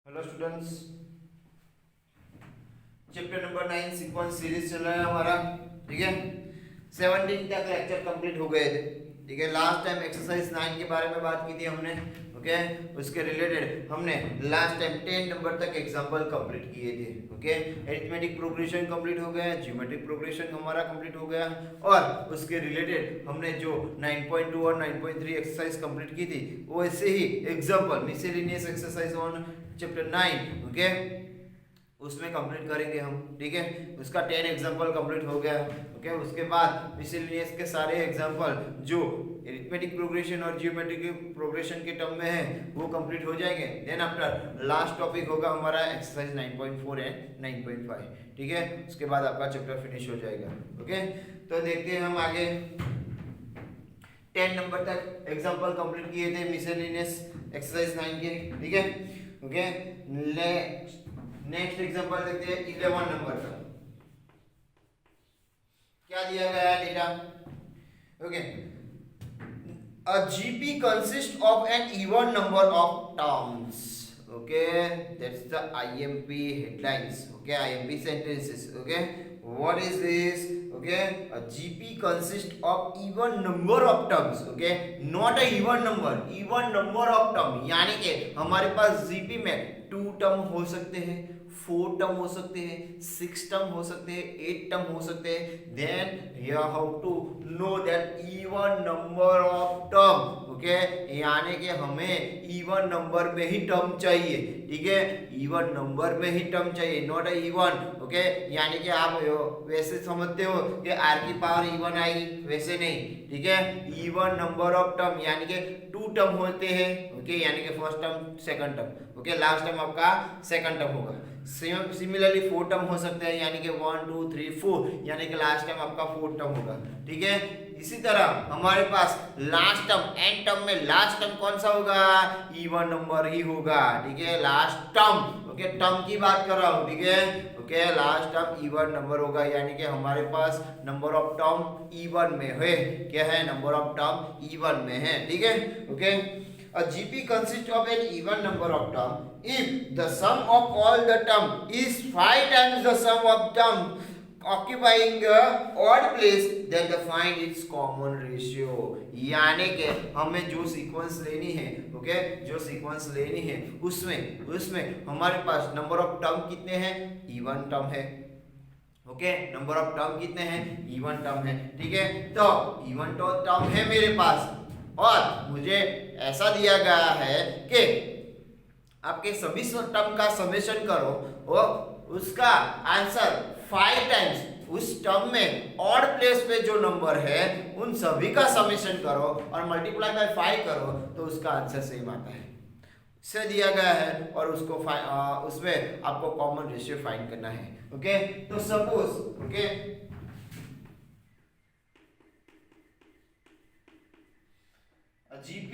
Hello students, chapter number 9 sequence series चल रहा है हमारा। ठीक है, 17 तक लेक्चर कंप्लीट हो गए थे। ठीक है, लास्ट टाइम एक्सरसाइज 9 के बारे में बात की थी हमने। ओके, उसके रिलेटेड हमने लास्ट टाइम 10 नंबर तक एग्जांपल कंप्लीट किए थे। ओके, अरिथमेटिक प्रोग्रेशन कंप्लीट हो गया, ज्योमेट्रिक प्रोग्रेशन हमारा कंप्लीट हो गया, और उसके रिलेटेड हमने जो 9.2 और 9.3 एक्सरसाइज कंप्लीट की थी, वो ऐसे ही example miscellaneous exercise on chapter 9 okay उसमें कंप्लीट करेंगे हम। ठीक है, उसका 10 एग्जांपल कंप्लीट हो गया। ओके, उसके बाद मिसलेनियस के सारे एग्जांपल जो अरिथमेटिक प्रोग्रेशन और जियोमेट्रिक प्रोग्रेशन के टर्म में है वो कंप्लीट हो जाएंगे। देन आफ्टर लास्ट टॉपिक होगा हमारा एक्सरसाइज 9.4 एंड 9.5। ठीक है, उसके बाद आपका चैप्टर फिनिश हो जाएगा। ओके, तो देखते हैं हम आगे 10 नंबर तक एग्जांपल कंप्लीट किए थे मिसलेनियस एक्सरसाइज 9 के। ठीक है, ओके, नेक्स्ट एग्जांपल देखते हैं 11 नंबर का। क्या दिया गया है data? Okay, a gp consists of an even number of terms. Okay, that's the imp headlines. Okay, imp sentences. Okay, what is this? Okay, a gp consists of even number of terms. Okay, not a even number, even number of term, यानी कि हमारे पास gp में 2 term हो सकते हैं, 4 term हो सकते हैं, 6 टर्म हो सकते हैं, 8 टर्म हो सकते हैं। Then you have to know that even number of term. Okay, यानी कि हमें इवन नंबर में ही टर्म चाहिए। ठीक है, इवन नंबर में ही टर्म चाहिए, नॉट अ इवन। ओके, यानी कि आप वैसे समझते हो कि आर की पावर इवन आएगी, वैसे नहीं। ठीक है, इवन नंबर ऑफ टर्म यानी कि 2 टर्म होते हैं। ओके, यानी कि first term second term. Okay, last term आपका सेकंड टर्म होगा। सिमिलरली 4 टर्म हो सकते हैं, यानी कि 1 2 3 4, यानी कि लास्ट टर्म आपका 4 टर्म होगा। ठीक है, इसी तरह हमारे पास लास्ट टर्म एंड टर्म में लास्ट टर्म कौन सा होगा? इवन नंबर ही होगा। ठीक है, लास्ट टर्म। ओके, टर्म की बात कर रहा हूं। ठीक है, okay, last term even number होगा, यानी कि हमारे पास नंबर ऑफ टर्म इवन में है। क्या है? नंबर ऑफ टर्म इवन में है। ठीक है, okay, a GP consists of an even number of terms if the sum of all the term is 5 times the sum of term occupying a odd place, then the find its common ratio। यानी कि हमें जो sequence लेनी है, okay, जो sequence लेनी है उसमें हमारे पास नंबर ऑफ टर्म कितने हैं? इवन टर्म है। ओके, नंबर ऑफ टर्म कितने हैं? इवन टर्म है। ठीक है, तो इवन टर्म है मेरे पास, और मुझे ऐसा दिया गया है कि आपके सभी टर्म का समेशन करो और उसका आंसर 5 टाइम्स उस टर्म में ऑड प्लेस पे जो नंबर है उन सभी का समेशन करो और मल्टीप्लाई बाय 5 करो, तो उसका आंसर सेम आता है। से दिया गया है, और उसको उसमें आपको कॉमन रेशियो फाइंड करना है। ओके, तो suppose okay GP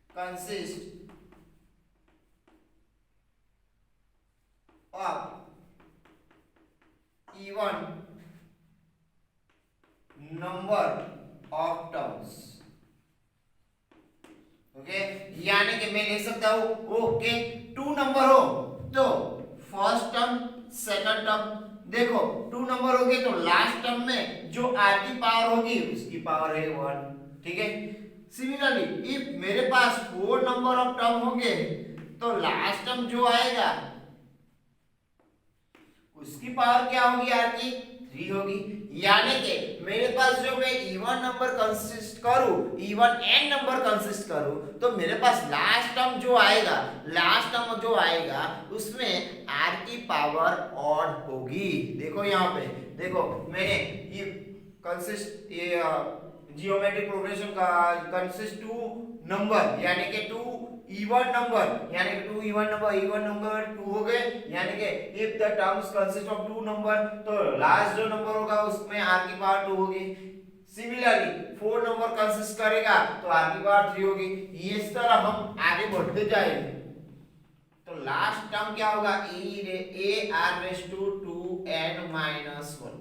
consists of even number of terms। Okay, यानी कि मैं ले सकता हूं ओके 2 नंबर हो तो फर्स्ट टर्म सेकंड टर्म, देखो 2 नंबर हो गए तो लास्ट टर्म में जो आर की पावर होगी उसकी पावर है 1। ठीक है, सिमिलरली इफ मेरे पास 4 नंबर ऑफ टर्म होंगे तो लास्ट टर्म जो आएगा उसकी पावर क्या होगी? आर की 3 होगी। यानी कि मेरे पास जो मैं इवन नंबर कंसिस्ट करूं, इवन एन नंबर कंसिस्ट करूं, तो मेरे पास लास्ट टर्म जो आएगा उसमें आर की पावर ऑड होगी। देखो यहाँ पे, देखो मैंने ये कंसिस्ट ये जियोमेट्रिक प्रोग्रेशन का कंसिस्ट 2 नंबर यानी कि 2 इवन नंबर, यानी कि 2 इवन नंबर 2 हो गए, यानी कि if the terms consist of 2 number तो लास्ट जो नंबर होगा उसमें आर की पावर 2 होगी। सिमिलरली 4 नंबर कंसिस्ट करेगा तो आर की पावर 3 होगी। इस तरह हम आगे बढ़ते जाएंगे तो लास्ट टर्म क्या होगा? A r raise to 2n-1।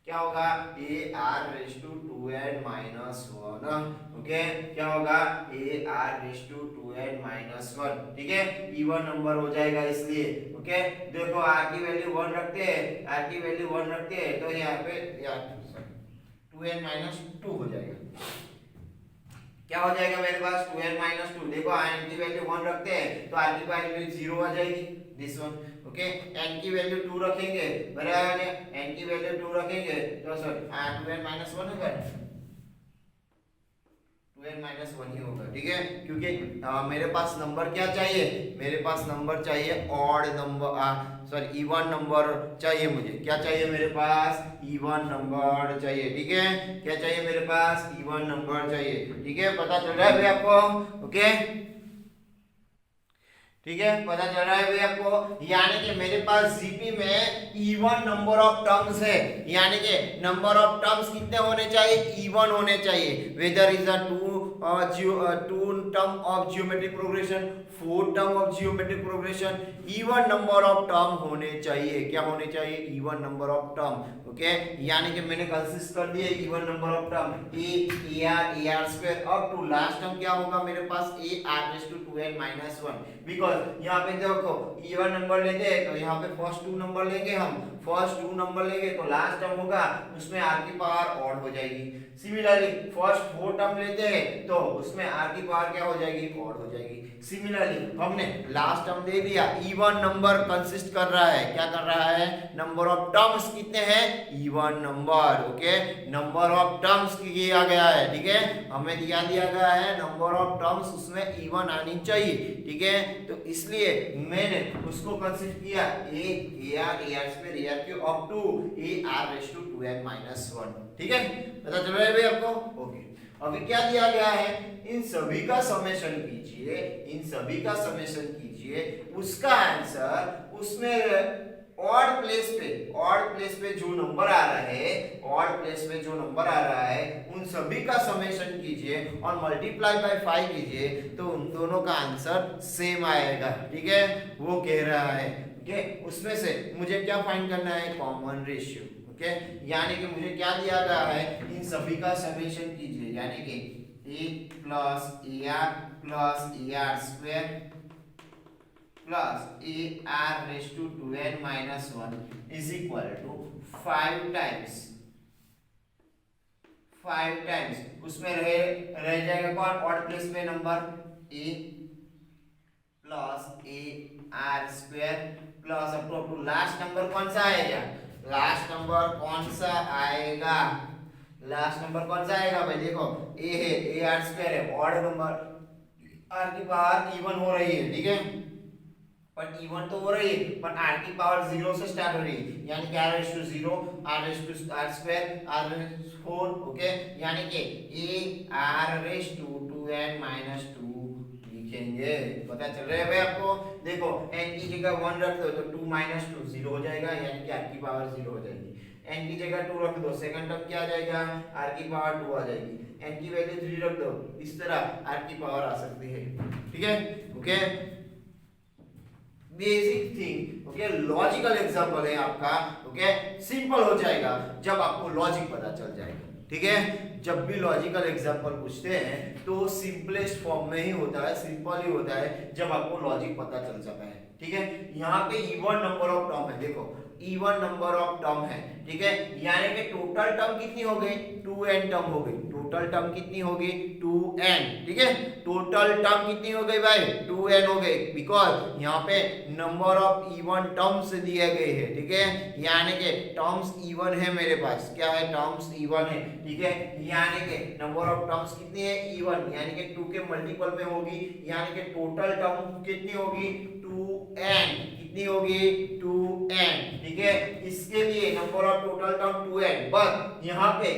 क्या होगा a r raise to 2n-1, okay क्या होगा a r raise to 2n-1, ठीक है इवन नंबर हो जाएगा इसलिए, ओके देखो आर की वैल्यू 1 रखते हैं, आर की वैल्यू 1 रखते हैं तो यहाँ पे 2n-2 हो जाएगा, क्या हो जाएगा मेरे पास 2n-2, देखो n की वैल्यू 1 रखते हैं तो r की वैल्यू 0 आ जाएगी, दिस वन, ओके n की वैल्यू 2 रखेंगे, बराबर है n की वैल्यू 2 रखेंगे तो सॉरी 2n-1 होगा, 2n-1 ही होगा, ठीक है क्योंकि मेरे पास नंबर क्या चाहिए, मेरे पास नंबर चाहिए odd number, sorry even number चाहिए, मुझे क्या चाहिए मेरे पास इवन नंबर चाहिए, ठीक है क्या चाहिए मेरे पास इवन नंबर चाहिए, ठीक है पता चल रहा है भाई आपको, ओके ठीक है पता चल रहा है भाई आपको, यानी कि मेरे पास जीपी में इवन नंबर ऑफ टर्म्स है, यानी कि नंबर ऑफ टर्म्स कितने होने चाहिए इवन होने चाहिए, whether is a two term of geometric progression, 4 term of geometric progression, even number of term होने चाहिए, क्या होने चाहिए even number of term, okay यानी कि मैंने कंसिस्ट कर दिया even number of term A are square, अब टू लास्ट टर्म क्या होगा मेरे पास A are raise to 2n-1, because यहाँ पे देखो इवन नंबर लेते हैं तो यहाँ पे फर्स्ट 2 नंबर लेंगे, हम फर्स्ट 2 नंबर लेंगे तो लास्ट टर्म होगा उसमें r की पावर ऑड हो जाएगी, सिमिलरली फर्स्ट 4 टर्म लेते हैं तो उसमें r की पावर क्या हो जाएगी ऑड हो जाएगी, सिमिलरली हमने लास्ट टर्म दे दिया, इवन नंबर कंसिस्ट कर रहा है, क्या कर रहा है नंबर ऑफ टर्म्स कितने हैं even number, okay number of terms किया गया है, ठीक है हमें दिया गया है नंबर ऑफ टर्म्स उसमें इवन आनी चाहिए, ठीक है तो इसलिए मैंने उसको कंसिडर किया a are square a r cube up to a are raise to 2n-1, ठीक है पता चल रहा है भाई आपको, ओके अभी क्या दिया गया है इन सभी का समेशन कीजिए, इन सभी का समेशन कीजिए, उसका आंसर उसमें ऑड प्लेस पे जो नंबर आ रहा है, ऑड प्लेस पे जो नंबर आ रहा है उन सभी का समेशन कीजिए और मल्टीप्लाई बाय 5 कीजिए तो उन दोनों का आंसर सेम आएगा, ठीक है वो कह रहा है, ओके उसमें से मुझे क्या फाइंड करना है कॉमन रेशियो, ओके यानी कि मुझे क्या दिया गया है इन सभी का समेशन कीजिए, यानी कि a plus a are square plus a are raise to 2n-1 is equal to 5 times उसमें रह जाएगा कौन ऑड प्लेस में number a plus a are square plus up to last number कौन सा आएगा, लास्ट नंबर कौन सा आएगा, लास्ट नंबर कौन सा आएगा भाई देखो ए है ए आर स्क्वायर है ऑड नंबर, आर की पावर इवन हो रही है, ठीक है पर इवन तो हो रही है पर r की पावर 0 से स्टार्ट हो रही है, यानी कि r raise to 0 r raise to r square r raise 4, okay यानी कि a r raise to 2n-2 लिखेंगे, पता चल रहा है भाई आपको, देखो n की जगह 1 रख दो तो 2-2 0 हो जाएगा, यानी कि r की पावर 0 हो जाएगी, n की जगह 2 रख दो सेकंड टर्म क्या आ जाएगा r की पावर 2 आ जाएगी, n की वैल्यू 3 रख दो, इस तरह r की पावर आ सकती है, ठीक है okay basic thing, okay logical example है आपका, ओके सिंपल हो जाएगा जब आपको लॉजिक पता चल जाएगा, ठीक है जब भी लॉजिकल एग्जांपल पूछते हैं तो सिंपलेस्ट फॉर्म में ही होता है, सिंपल ही होता है जब आपको लॉजिक पता चल जाता है, ठीक है यहाँ पे इवन नंबर ऑफ टर्म है, देखो इवन नंबर ऑफ टर्म है, ठीक है यानी कि टोटल टर्म कितनी हो गई 2n टर्म हो गई, टोटल टर्म कितनी होगी 2n, ठीक है टोटल टर्म कितनी हो गई भाई 2n हो गई, बिकॉज यहाँ पे नंबर ऑफ इवन टर्म्स दिए गए हैं, ठीक है यानी कि टर्म्स इवन है मेरे पास, क्या है टर्म्स इवन है, ठीक है यानी कि नंबर ऑफ टर्म्स कितनी है इवन, यानी कि 2 के मल्टीपल में होगी, यानी कि टोटल टर्म कितनी होगी 2n, कितनी होगी 2n, ठीक है इसके लिए number of total term 2n, बस यहाँ पे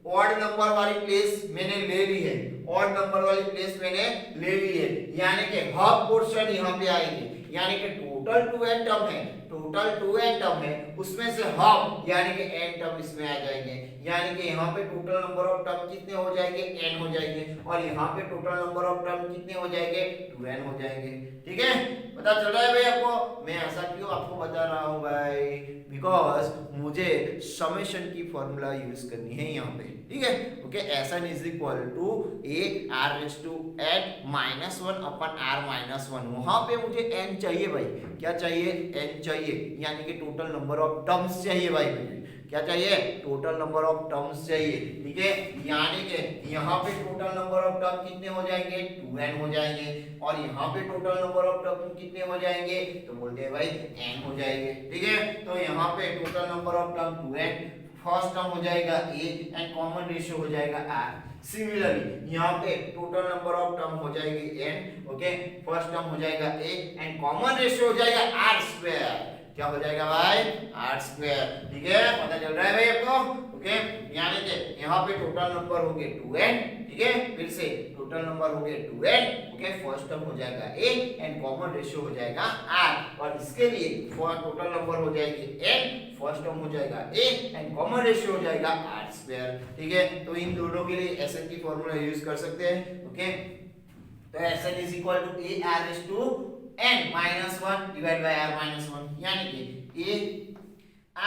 ऑड नंबर वाली प्लेस मैंने ले ली है, ऑड नंबर वाली प्लेस मैंने ले ली है, यानी कि हाफ पोर्शन यहाँ पे आएगी, यानी कि टोटल 2n टर्म है, टोटल 2n टर्म है उसमें से हाफ यानी कि n टर्म इसमें आ जाएंगे, यानी कि यहाँ पे टोटल नंबर ऑफ टर्म कितने हो जाएंगे n हो जाएंगे और यहाँ पे टोटल नंबर ऑफ टर्म कितने हो जाएंगे 2n हो जाएंगे, ठीक है पता चल रहा है भाई आपको, मैं ऐसा क्यों आपको बता रहा हूँ भाई बिकॉज मुझे समेशन की फॉर्मूला यूज करनी है यहाँ पे, ठीक है। Okay, Sn is equal to a r raise to n minus one upon r minus one. वहां पे मुझे एन चाहिए भाई, क्या चाहिए, एन चाहिए, यानी कि टोटल नंबर ऑफ टर्म्स चाहिए भाई मुझे, क्या चाहिए, टोटल नंबर ऑफ टर्म्स चाहिए, ठीक है। यानी कि यहाँ पे टोटल नंबर ऑफ टर्म कितने हो जाएंगे, 2n हो जाएंगे, और यहाँ पे टोटल नंबर ऑफ टर्म कितने हो जाएंगे, तो बोलते हैं भाई n हो जाएंगे, ठीक है। तो यहाँ पे total number of term 2n, first term हो जाएगा a एंड कॉमन रेशियो हो जाएगा r। सिमिलरली यहाँ पे टोटल नंबर ऑफ टर्म हो जाएगी n, ओके, फर्स्ट टर्म हो जाएगा a एंड कॉमन रेशियो हो जाएगा r स्क्वायर। क्या हो जाएगा भाई, r स्क्वायर, ठीक है, पता चल रहा है भाई आपको। ओके, यानी कि यहाँ पे टोटल नंबर हो गए 2n, ठीक है, फिर से टोटल नंबर हो गए 2n, ओके, फर्स्ट टर्म हो जाएगा a एंड कॉमन रेशियो हो जाएगा r, और इसके लिए टोटल नंबर हो जाएगी n, फर्स्ट टर्म हो जाएगा a एंड कॉमन रेशियो हो जाएगा r स्क्वायर, ठीक है। तो इन दोनों के लिए एसएन की फॉर्मूला यूज कर सकते हैं, ओके। तो Sn is equal to a r raise to n minus one divide by r minus one, यानी कि a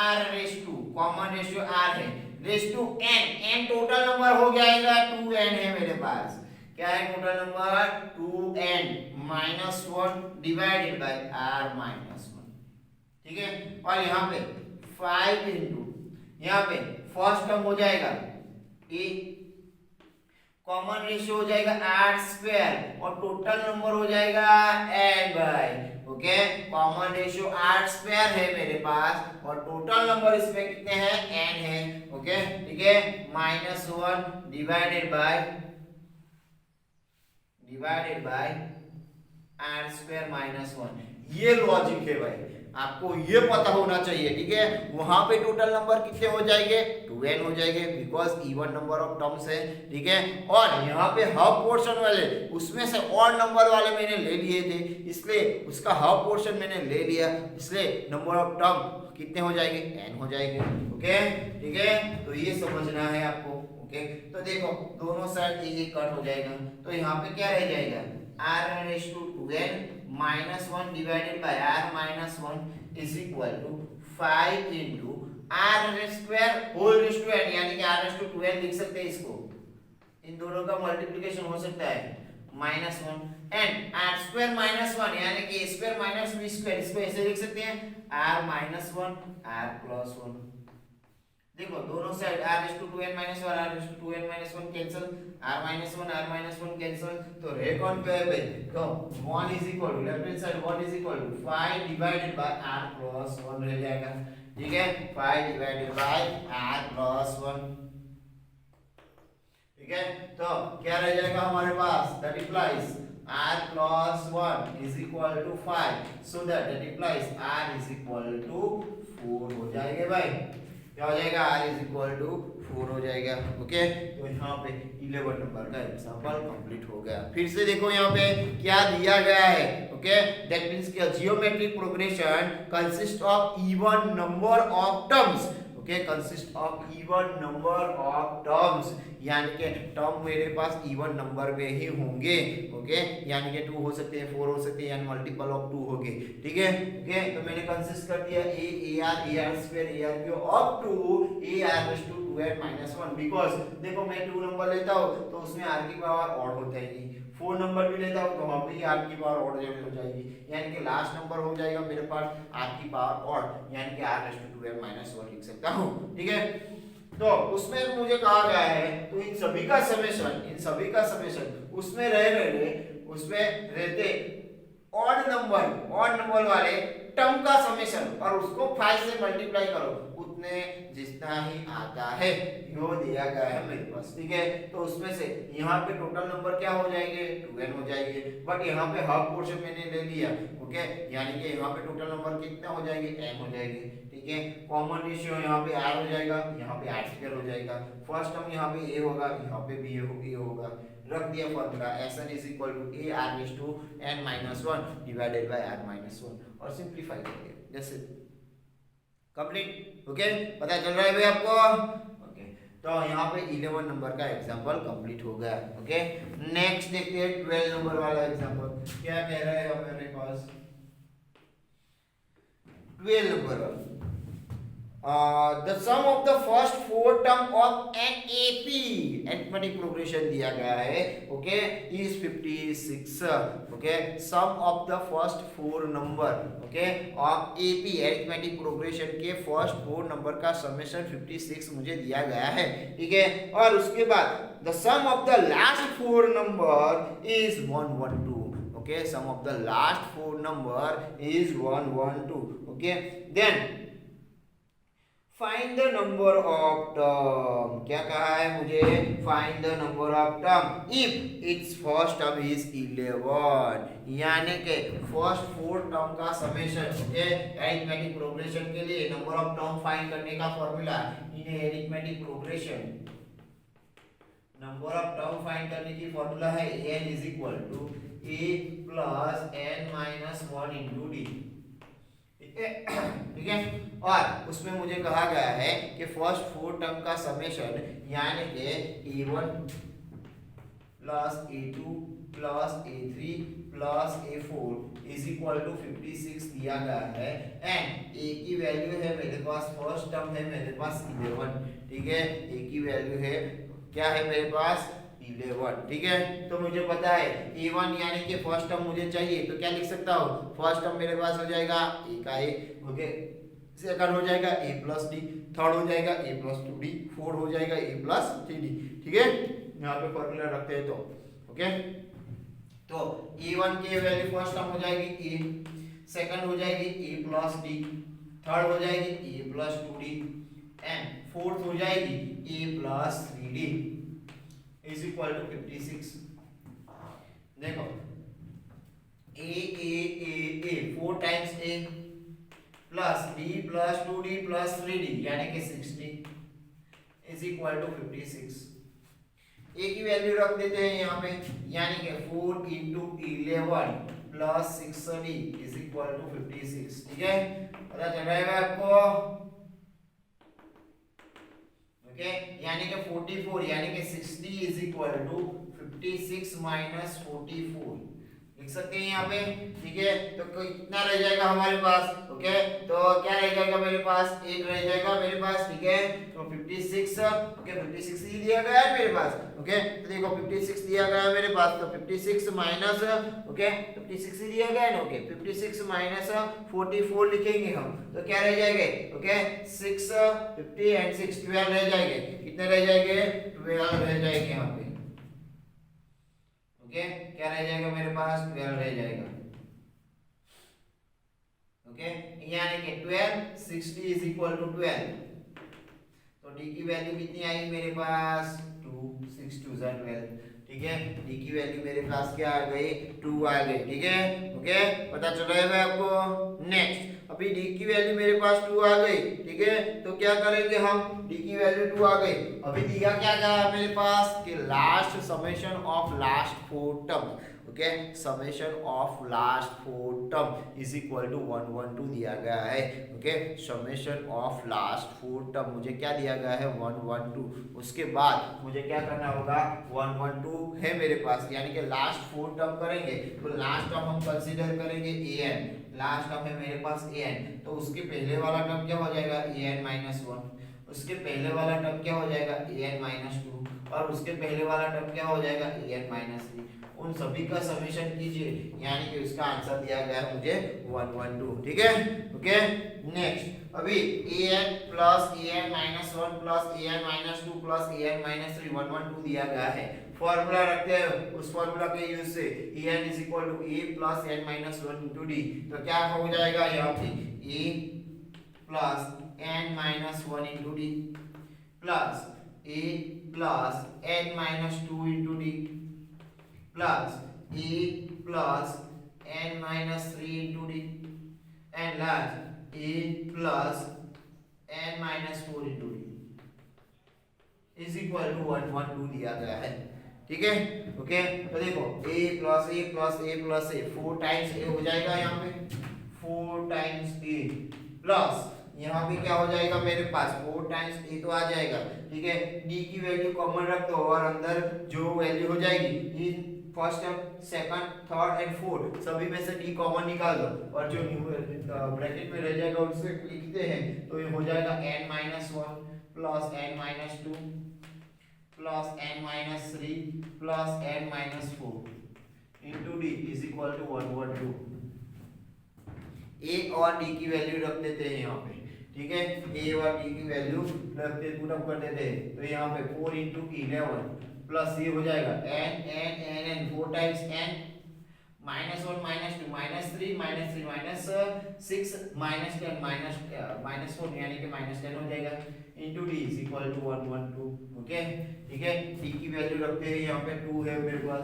r raise to common ratio r है, raise to n total number हो जाएगा 2n है मेरे पास, क्या है total number 2n minus one divided by r minus one, ठीक है। और यहाँ पे 5 इंटू यहाँ पे फर्स्ट टर्म हो जाएगा a, कॉमन रेशियो हो जाएगा r स्क्वायर, और टोटल नंबर हो जाएगा n by, okay, common ratio r square है मेरे पास, और टोटल नंबर इसमें कितने हैं, n है, ओके, ठीक है, minus one divided by r square minus one. ये लॉजिक है भाई, आपको ये पता होना चाहिए, ठीक है। वहां पे टोटल नंबर कितने हो जाएंगे, 2n हो जाएंगे, because even number of terms है, ठीक है। और यहाँ पे हाफ पोर्शन वाले उसमें से ऑड नंबर वाले मैंने ले लिए थे, इसलिए उसका हाफ पोर्शन मैंने ले लिया, इसलिए नंबर ऑफ टर्म कितने हो जाएंगे, n हो जाएंगे, ओके, ठीक है। तो ये समझना है आपको, ओके। तो देखो दोनों साइड ये कट हो जाएगा, तो यहाँ पे क्या रह जाएगा, r raise to 2n minus one divided by r minus one is equal to 5 into r square whole raise to n, यानी कि r रेज़ टू 2n लिख सकते हैं इसको, इन दोनों का मल्टीप्लिकेशन हो सकता है minus one, and r square minus one यानी कि a square minus b square, इसको ऐसे लिख सकते हैं r minus one r plus one. देखो दोनों side r raise to 2n minus one, r raise to 2n minus one cancel, r minus one cancel, तो रह कौन पे है भाई, तो 1 is equal to left hand side 1 is equal to 5 divided by r plus 1 रह जाएगा, ठीक है, 5 डिवाइडेड बाय r प्लस 1, ठीक है। तो क्या रह जाएगा हमारे पास, that implies r plus 1 is equal to 5, so that implies r is equal to 4 हो जाएगा भाई, क्या हो जाएगा, r इज इक्वल टू 4 हो जाएगा, ओके। तो यहाँ पे 11 नंबर का एग्जांपल कंप्लीट हो गया। फिर से देखो यहाँ पे क्या दिया गया है, ओके, दैट मींस कि geometric progression consist of even number of terms, okay, consist of even number of terms, यानी कि टर्म मेरे पास इवन नंबर में ही होंगे, ओके, यानी कि 2 हो सकते हैं, 4 हो सकते हैं, यानी मल्टीपल ऑफ 2 होंगे, ठीक है, ओके। तो मैंने कंसिस्ट कर दिया a r square a r cube up to a r raise to 2n minus 1, because देखो मैं 2 नंबर लेता हूँ तो उसमें r की पावर ऑड हो जाएगी, 4 नंबर भी लेता हूँ तो वहाँ पे r की पावर ऑड हो जाएगी, यानी कि लास्ट नंबर हो जाएगा मेरे पास r की पावर ऑड, यानी कि r raise to 2n minus 1 लिख सकता हूँ, ठीक है। तो उसमें मुझे कहा गया है, तो इन सभी का समेशन उसमें उसमें रहते ऑड नंबर वाले टर्म का समेशन, और उसको 5 से मल्टीप्लाई करो, उतने जितना ही आता है यो दिया गया है मेरे पास, ठीक है। तो उसमें से यहाँ पे टोटल नंबर क्या हो जाएंगे, 2n हो जाएंगे, बट यहाँ पे हाफ पोर्शन मैंने ले लिया, ओके, यानी कि यहाँ पे टोटल नंबर कितना हो जाएंगे, m हो जाएंगे, ठीक है। कॉमन रेशियो यहाँ पे r हो जाएगा, यहाँ पे r स्क्वायर हो जाएगा, फर्स्ट टर्म यहाँ पे a होगा, यहाँ पे भी a होगा, रख दिया formula Sn is equal to a r raise to n minus 1 divided by r minus 1, और सिंप्लीफाई कर दिया, जैसे कंप्लीट, ओके, पता चल रहा है भाई आपको, ओके। तो यहाँ पे 11 नंबर का एग्जांपल कंप्लीट हो गया, ओके। नेक्स्ट देखते हैं 12 नंबर वाला एग्जांपल, क्या कह रहा है मेरे पास 12 नंबर वाला, the sum of the first four term of an AP arithmetic progression दिया गया है, okay, is 56. Okay, sum of the first four number, okay, of AP arithmetic progression के फर्स्ट फोर नंबर का समेशन 56 मुझे दिया गया है, ठीक है। और उसके बाद the sum of the last four number is 112. Okay, sum of the last four number is 112. Okay, then find the number of term, क्या कहा है मुझे, find the number of term if it's first term is 11, यानी कि first four term का summation, okay, arithmetic progression के लिए number of term find करने का formula in arithmetic progression, number of term find करने की फॉर्मूला है an is equal to a plus n minus 1 into d, ठीक है। और उसमें मुझे कहा गया है कि फर्स्ट फोर टर्म का समेशन यानी कि a1 plus a2 plus a3 plus a4 is equal to 56 दिया गया है, एंड a की वैल्यू है मेरे पास, फर्स्ट टर्म है मेरे पास 11, ठीक है, a की वैल्यू है क्या है मेरे पास 11, ठीक है। तो मुझे पता है a1 यानी कि फर्स्ट टर्म मुझे चाहिए, तो क्या लिख सकता हूँ, फर्स्ट टर्म मेरे पास हो जाएगा a का a, ओके, सेकंड हो जाएगा a प्लस डी, थर्ड हो जाएगा a प्लस 2d, फोर्थ हो जाएगा a प्लस 3d, ठीक है। यहाँ पे फॉर्मूला रखते हैं तो ओके, तो a1 की वैल्यू फर्स्ट टर्म हो जाएगी a, सेकंड हो जाएगी a प्लस d, थर्ड हो जाएगी a plus 2d, and fourth हो जाएगी a plus 3d is equal to 56. देखो a 4 times a plus d plus 2d plus 3d यानी कि 60 इज इक्वल टू 56. a की वैल्यू रख देते हैं यहाँ पे, यानी कि 4 into 11 plus 6d is equal to 56, ठीक है, पता चल रहा है आपको, ओके, यानी कि 44 यानी कि 60 इज इक्वल टू 56 माइनस 44 लिख सकते हैं यहाँ पे, ठीक है। तो कितना रह जाएगा हमारे पास, ओके, तो क्या रह जाएगा मेरे पास, 1 रह जाएगा मेरे पास, ठीक है। तो 56, ओके, 56 ही दिया गया है मेरे पास, ओके, तो देखो 56 दिया गया है मेरे पास, तो 56 माइनस, ओके, 56 ही दिया गया है ना, ओके, 56 माइनस 44 लिखेंगे हम, तो क्या रह जाएंगे, ओके, 6 50 एंड 6 12 रह जाएंगे, कितने रह जाएंगे, 12 रह जाएंगे यहाँ पे, ओके, क्या रह जाएगा मेरे पास, 12 रह जाएगा, ओके, यानी कि 12 60 इज इक्वल टू 12, तो डी की वैल्यू कितनी आई मेरे पास, 2, 6 2 12, ठीक है, डी की वैल्यू मेरे पास क्या आ गई, 2 आ गई, ठीक है, ओके, पता चल रहा है आपको। नेक्स्ट, अभी डी की वैल्यू मेरे पास 2 आ गई, ठीक है, तो क्या करेंगे हम, डी की वैल्यू 2 आ गई, अभी दिया क्या गया मेरे पास कि last summation of last four term, okay, summation of last four term is equal to 112 दिया गया है, okay, summation of last four term मुझे क्या दिया गया है 112, उसके बाद मुझे क्या करना होगा, 112 है मेरे पास, यानी कि लास्ट फोर टर्म करेंगे, तो लास्ट टर्म हम कंसीडर करेंगे an, लास्ट टर्म है मेरे पास an, तो उसके पहले वाला टर्म क्या हो जाएगा an माइनस 1, उसके पहले वाला टर्म क्या हो जाएगा an माइनस 2, और उसके पहले वाला टर्म क्या हो जाएगा an माइनस 3, उन सभी का समेशन कीजिए, यानी कि उसका आंसर दिया गया है मुझे 112, ठीक है, ओके। नेक्स्ट, अभी an plus an minus 1 plus an minus 2 plus an minus 3 112 दिया गया है, फॉर्मूला रखते हैं, उस फॉर्मूला के यूज से an is equal to a plus n minus 1 into d, तो क्या हो जाएगा यहाँ पे a plus n minus 1 into d plus a plus n minus 2 into d plus a plus n minus 3 into d and last a plus n minus 4 into d is equal to 112 दिया गया है, ठीक है, okay. तो देखो a plus a plus a plus a 4 times a हो जाएगा यहाँ पे, 4 टाइम्स a प्लस यहाँ पे क्या हो जाएगा मेरे पास 4 टाइम्स a तो आ जाएगा, ठीक है, d की वैल्यू कॉमन रख दो और अंदर जो वैल्यू हो जाएगी first term, second, third and fourth, सभी में से डी कॉमन निकाल दो और जो ब्रैकेट में रह जाएगा उससे लिखते हैं तो ये हो जाएगा n-1 plus n-2 plus n-3 plus n-4 into d is equal to 1 1 2। A और डी की वैल्यू रख देते हैं यहाँ पे, ठीक है, ए और डी की वैल्यू रखते पुटअप कर देते हैं तो यहाँ पे 4 इंटू 11 प्लस ये हो जाएगा n n n n 4 times n -1 -2 -3 -3 -6 -10 -4 यानी कि -10 हो जाएगा into d is equal to 1 1 2। Okay, ठीक है, डी की वैल्यू रखते हैं यहाँ पे 2 है मेरे पास,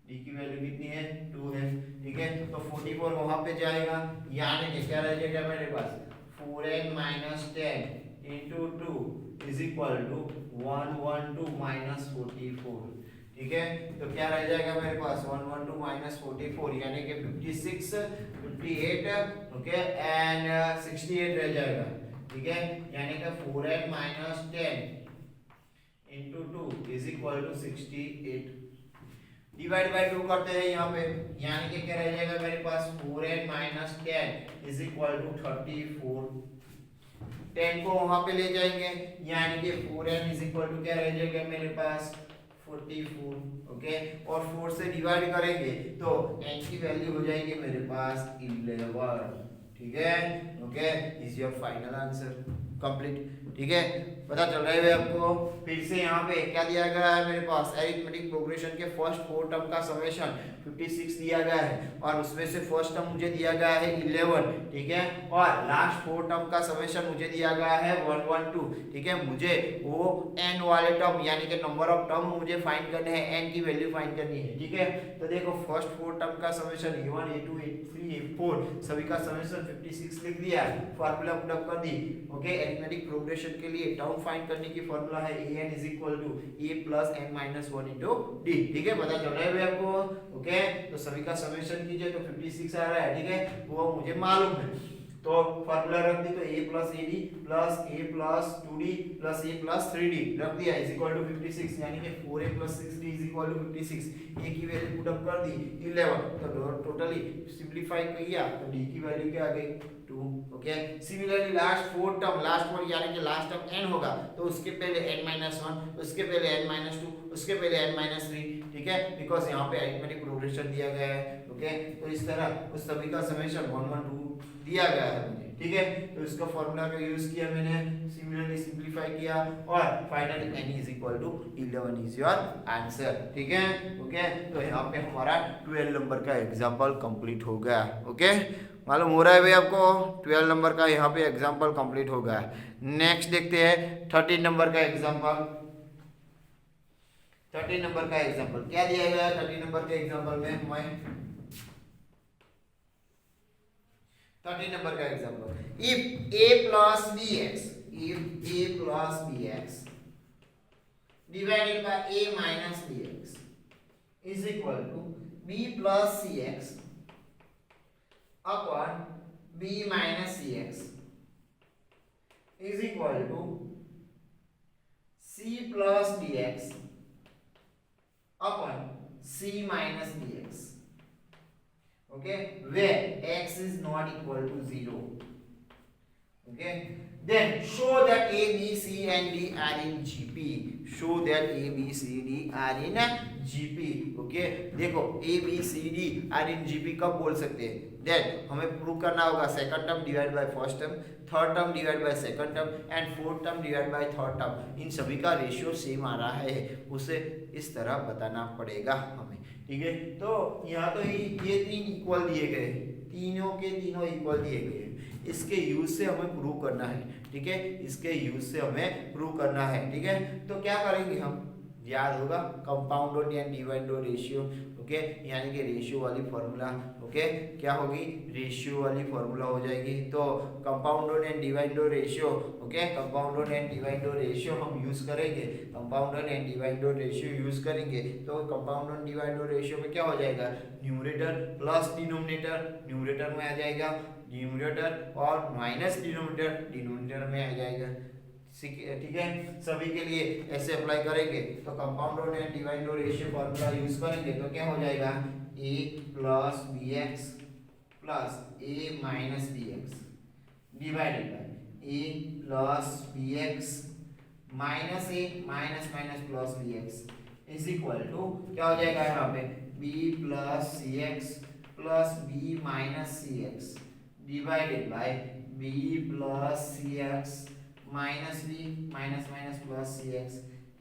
डी की वैल्यू कितनी है 2 है, ठीक है, तो 44 वहां पे जाएगा, यानी कि क्या रह जाएगा मेरे पास 4n - 10 into 2 is equal to 112 - 44, ठीक है, तो क्या रह जाएगा मेरे पास 112 - 44 यानी कि 56 58 ओके एंड 68 रह जाएगा, ठीक है, यानी कि 4n - 10 into 2 is equal to 68। Divide by 2 करते हैं यहाँ पे, यानी कि क्या रह जाएगा मेरे पास 4n - 10 इज इक्वल टू 34। 10 को वहां पे ले जाएंगे यानी कि 4n इज इक्वल टू क्या रह जाएगा मेरे पास 44। ओके, और 4 से डिवाइड करेंगे तो n की वैल्यू हो जाएगी मेरे पास 11, ठीक है, okay, is your final answer complete, ठीक है, पता चल रहा है आपको। फिर से यहाँ पे क्या दिया गया है मेरे पास अरिथमेटिक प्रोग्रेशन के फर्स्ट 4 टर्म का समेशन 56 दिया गया है और उसमें से फर्स्ट टर्म मुझे दिया गया है 11, ठीक है, और लास्ट 4 टर्म का समेशन मुझे दिया गया है 112, ठीक है, मुझे वो n वाले टर्म यानी कि नंबर ऑफ टर्म मुझे फाइंड करने हैं, n की वैल्यू फाइंड करनी है, ठीक है, तो देखो फर्स्ट 4 टर्म का summation a1 a2 a3 a4 सभी का समेशन 56 लिख दिया, फार्मूला पुट अप कर दी। ओके, अरिथमेटिक प्रोग्रेशन के लिए टर्म फाइंड करने की फार्मूला है an is equal to a plus n minus 1 into d, ठीक है, पता चल रहा है भाई आपको। ओके, तो सभी का समेशन कीजिए तो 56 आ रहा है, ठीक है, वो मुझे मालूम है, तो फार्मूला रख दी तो a plus ad plus a plus 2d plus a plus 3d रख दिया इज इक्वल टू 56 यानी कि 4a plus 6d is equal to 56। a की वैल्यू पुट अप कर दी 11 तो टोटली सिंपलीफाई किया तो d की वैल्यू क्या आ गई 2। Okay, similarly last 4 term last 4 यानी कि लास्ट टर्म n होगा तो उसके पहले n-1 उसके पहले n-2 उसके पहले n-3, ठीक है, बिकॉज़ यहाँ पे अरिथमेटिक प्रोग्रेशन दिया गया है। ओके, तो इस तरह उस सभी का समेशन 112 दिया गया है मुझे, ठीक है, तो इसका फार्मूला का यूज किया मैंने, सिमिलरली सिंपलीफाई किया और finally n is equal to 11 is your answer, ठीक है। ओके, तो यहाँ पे हमारा 12 नंबर का एग्जांपल कंप्लीट हो गया। ओके, मालूम हो रहा है भाई आपको 12 नंबर का यहाँ पे एग्जांपल कंप्लीट हो गया। नेक्स्ट देखते हैं 13 नंबर का एग्जांपल। 13 नंबर का एग्जांपल क्या दिया गया है 13 नंबर के एग्जांपल में, मैं 13 नंबर का example, if a plus bx divided by a minus bx is equal to b plus cx upon b minus cx is equal to c plus dx upon c minus dx, okay, where x is not equal to 0. Okay, then show that a b c and d are in gp, show that a b c d are in gp. okay, देखो a b c d are in gp कब बोल सकते हैं, then हमें prove करना होगा second term divide by first term, third term divide by second term and fourth term divide by third term, इन सभी का रेशियो सेम आ रहा है, उसे इस तरह बताना पड़ेगा हमें, ठीक है। तो यहाँ तो ये 3 इक्वल दिए गए, तीनों के तीनों इक्वल दिए गए, इसके यूज से हमें प्रूव करना है, ठीक है, इसके यूज से हमें प्रूव करना है, ठीक है। तो क्या करेंगे हम, याद होगा compound and divide ratio, okay, यानी कि रेशियो वाली फॉर्मूला, ओके, क्या होगी रेशियो वाली फॉर्मूला हो जाएगी। तो compound and divide ratio, okay, compound and divide ratio हम यूज करेंगे, compound and divide ratio use करेंगे तो कंपाउंड एंड डिवाइड रेशियो में क्या हो जाएगा, न्यूमरेटर प्लस डिनोमिनेटर, न्यूमरेटर में आ जाएगा न्यूमरेटर और माइनस डिनोमिनेटर, डिनोमिनेटर में आ जाएगा, ठीक है, सभी के लिए ऐसे अप्लाई करेंगे तो compound row and divide row ratio formula use करेंगे तो क्या हो जाएगा a plus b x plus a minus b x divided by a plus b x minus a minus minus plus b x is equal to क्या हो जाएगा यहाँ पे b plus C x plus b minus C x divided by b plus C x minus b minus minus plus C x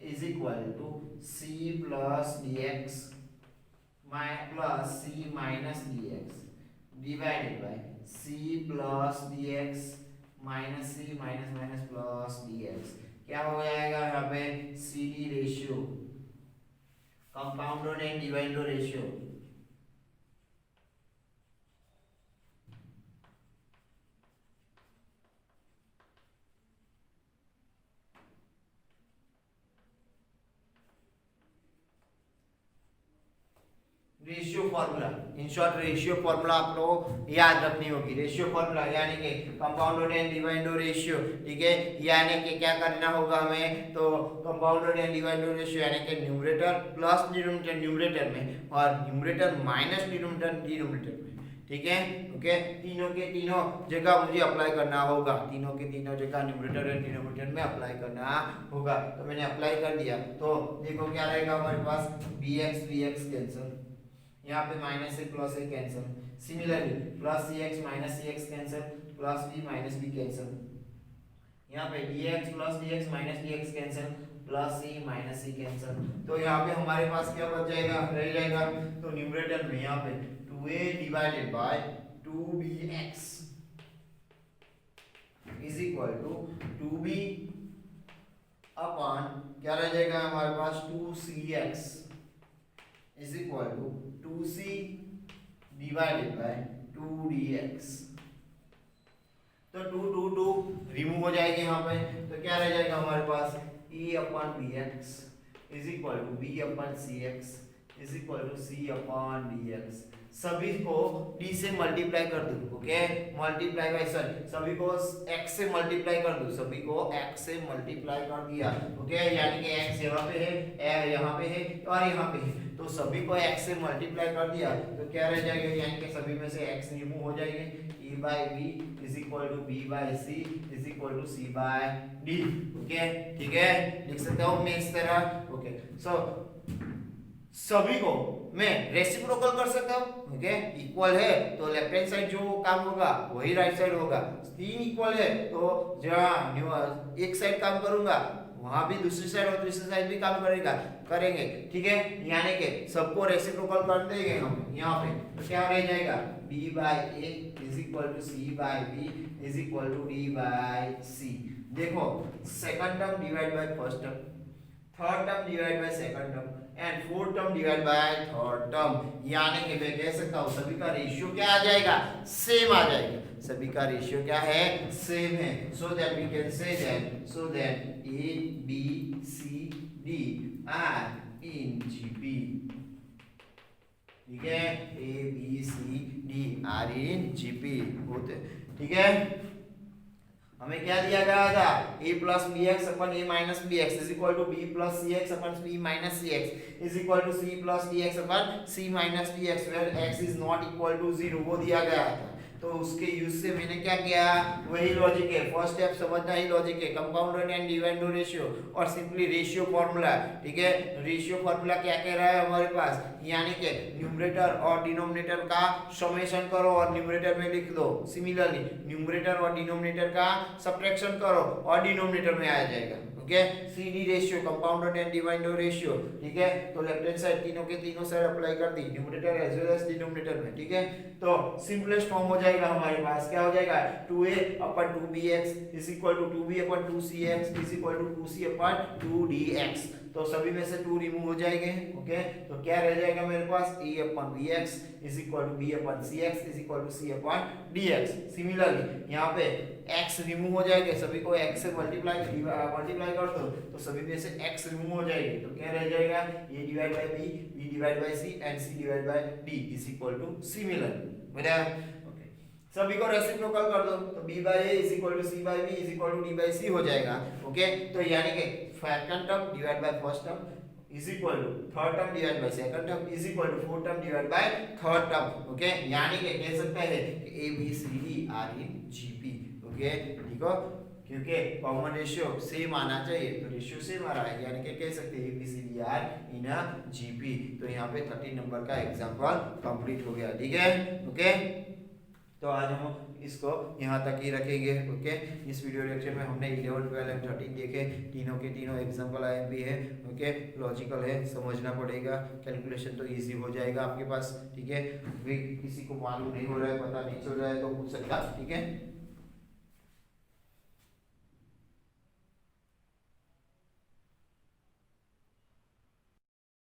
is equal to c plus D x plus C minus D x divided by c plus D x minus c minus minus plus D x क्या हो जाएगा यहाँ पे c d ratio compound and divide ratio ratio formula in short ratio formula आप लोगों को याद रखनी होगी रेशियो फॉर्मूला यानी कि कंपाउंड एंड डिवाइड रेशियो ठीक है यानी कि क्या करना होगा हमें तो कंपाउंड एंड डिवाइड रेशियो यानी कि न्यूमरेटर प्लस डिनोमिनेटर न्यूमरेटर में और न्यूमरेटर माइनस डिनोमिनेटर डिनोमिनेटर में ठीक है ओके तीनों के तीनों जगह मुझे अप्लाई करना होगा तीनों के तीनों जगह न्यूमरेटर एंड डिनोमिनेटर में अप्लाई करना होगा तो मैंने अप्लाई कर दिया तो देखो क्या रहेगा हमारे पास bx कैंसिल यहाँ पे माइनस से plus A cancel similarly plus C x minus C X cancel plus B minus B cancel यहाँ पे D x plus D x minus D X cancel plus सी माइनस सी कैंसिल तो यहाँ पे हमारे पास क्या बच जाएगा रह जाएगा तो न्यूमरेटर में यहाँ पे 2a divided by 2bx is equal to 2b upon क्या रह जाएगा हमारे पास 2cx is equal to 2c divided by 2dx तो 2 रिमूव हो जाएगी यहाँ पे तो क्या रह जाएगा हमारे पास a upon bx is equal to b upon cx is equal to c upon dx सभी को d से मल्टीप्लाई कर दूं ओके मल्टीप्लाई बाय सॉरी सभी को x से मल्टीप्लाई कर दूं सभी को x से मल्टीप्लाई कर दिया ओके यानी कि x यहाँ पे है यहाँ पे है और यहाँ पे है तो सभी को x से मल्टीप्लाई कर दिया तो क्या रह जाएगा यानी कि सभी में से x रिमूव हो जाएंगे e by b is equal to b by c is equal to c by d okay ठीक है लिख सकते हो मैं इस तरह ओके सो सभी को मैं रेसिप्रोकल कर सकता हूँ ओके इक्वल है तो लेफ्ट हैंड साइड जो काम होगा वही राइट साइड होगा तीन इक्वल है तो जहाँ एक साइड काम करूंगा वहां भी दूसरी साइड और तीसरी साइड भी काम करेंगे ठीक है यानी कि सबको रेसिप्रोकल कर देंगे हम यहाँ पे तो क्या रह जाएगा b by a is equal to c by b is equal to d by c देखो second term divide by first term third term divide by second term and fourth term divide by third term यानी कि मैं कह सकता हूं सभी का ratio क्या आ जाएगा सेम आ जाएगा सभी का रेशियो क्या है सेम है so that we can say that a b c d are in gp ठीक है a b c d are in gp होते ठीक है हमें क्या दिया गया था a plus b x upon a minus b x is equal to b plus C x upon b minus C x is equal to c plus D x upon c minus D x where x is not equal to 0 वो दिया गया था तो उसके use से मैंने क्या किया वही लॉजिक है फर्स्ट स्टेप समझना ही लॉजिक है कंपाउंड एंड डिवाइड रेशियो और सिंपली रेशियो फॉर्मूला ठीक है रेशियो फॉर्मूला क्या कह रहा है हमारे पास यानी कि न्यूमरेटर और डिनोमिनेटर का समेशन करो और न्यूमरेटर में लिख दो सिमिलरली न्यूमरेटर और डिनोमिनेटर का सब्ट्रैक्शन करो और डिनोमिनेटर में आ जाएगा okay CD ratio compound and divide ratio ठीक है तो लेफ्ट हैंड साइड तीनों के तीनों साइड अप्लाई कर दी numerator as well as denominator में ठीक है तो सिंपलेस्ट फॉर्म हो जाएगा हमारे पास क्या हो जाएगा 2a upon 2bx is equal to 2b upon 2cx is equal to 2c upon 2dx तो सभी में से 2 रिमूव हो जाएंगे ओके तो क्या रह जाएगा मेरे पास a upon bx is equal to b upon cx is equal to c upon dx similarly यहाँ पे x रिमूव हो जाएंगे सभी को x से मल्टीप्लाई कर दो तो सभी में से x रिमूव हो जाएगी तो क्या रह जाएगा a divide by b b divide by c and c divide by d is equal to similar बेटा ओके सभी को रेसिप्रोकल कर दो तो b by a is equal to c by b is equal to d by c हो जाएगा। Okay, तो यानी कि second term divide by first term is equal to third term divide by second term is equal to fourth term divide by third term. Okay, यानी कि कह सकते हैं कि a b c d are in gp। Okay, ठीक हो, क्योंकि common ratio same आना चाहिए तो रेशियो सेम आ रहा है, यानी कि कह सकते हैं ABCD are in a GP. तो यहाँ पे 13 नंबर का एग्जांपल कंप्लीट हो गया। ठीक है, ओके, तो आज हम इसको यहाँ तक ही रखेंगे। ओके, इस वीडियो लेक्चर में हमने 11, 12 एंड 13 देखे, तीनों के तीनों एग्जांपल आईएमपी है। ओके, लॉजिकल है, समझना पड़ेगा, कैलकुलेशन तो इजी हो जाएगा आपके पास। ठीक है, किसी को मालूम नहीं हो रहा है, पता नहीं चल रहा है तो पूछ सकता। ठीक है।